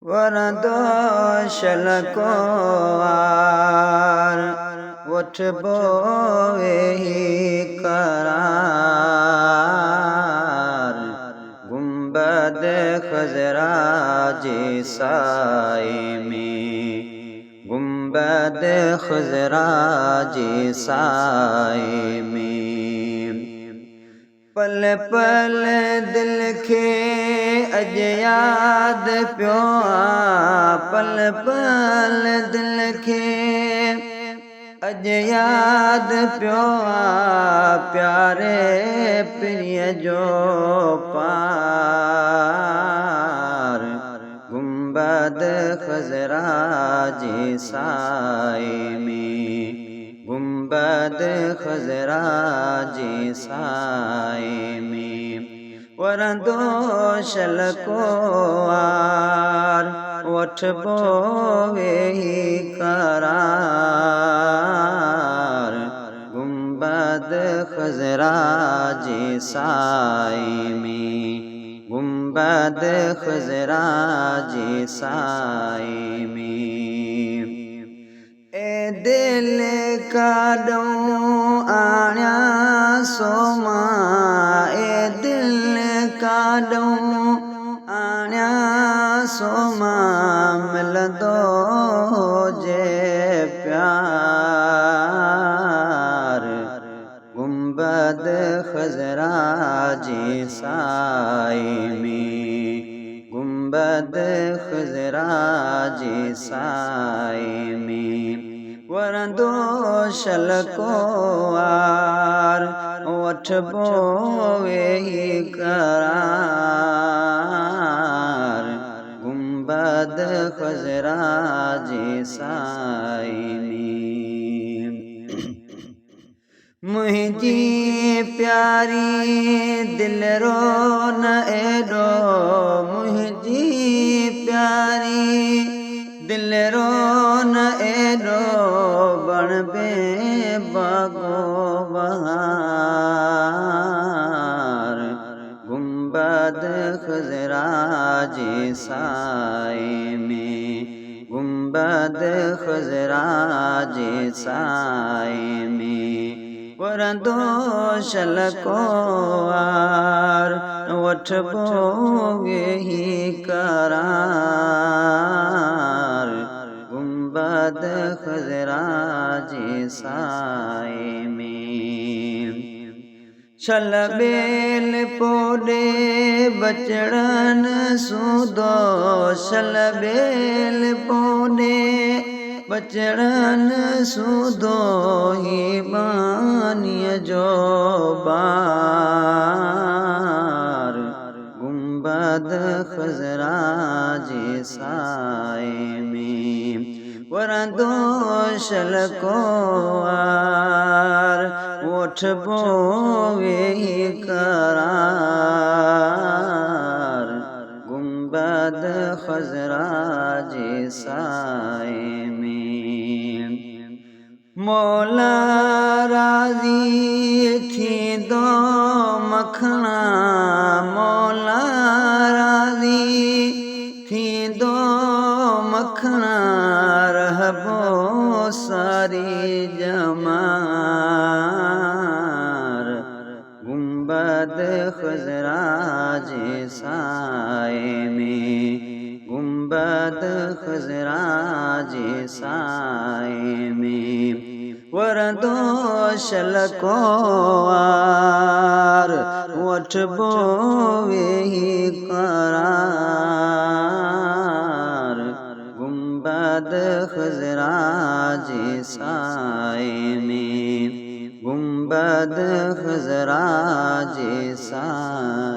वरदोशल को आर उठ बोए ही करार गुंबद खजरा साए में गुंबद खजरा साए में पल पल दिल के अज याद पियो पल पल दिल के अज याद पियो प्यारे प्रिय जो पार गुंबद खजरा साए में गुंबद खजरा साए में वरदोशल को आर उठ बोए ही करार गुंबद खजरा साए में गुंबद खजरा साए में ए दिल काडों आण्या सोमा ए दिल काडों आण्या सोमा मिलदो जे प्यार गुंबद खजरा साए में गुंबद खजरा साए में वरदोशल को आर उठ बोए ही करार गुंबद खजरा साए में मुझी प्यारी दिल रो न एडो मुझी प्यारी दिल रो न एडो बण बे बागो बहार गुंबद खजरा साए में गुंबद खजरा साए में वरदोशल को आर उठ बोए ही करार गुंबद खजरा साए में छल बेल पोडे बचड़न सूदो छल बेल पोडे बचड़न सूदो ही बानिय जो बार गुंबद खजरा साए में वरदोशल को आर उठ बोए ही करार गुंबद खजरा साए में मौला राजी थी दो मखना मौला राजी थी दो मखना रहबो सारी जमार गुंबद खजरा साए में गुंबद खजरा साए में वरदोशल को आर उठ बोए ही करार गुंबद खजरा साए में गुंबद खजरा साए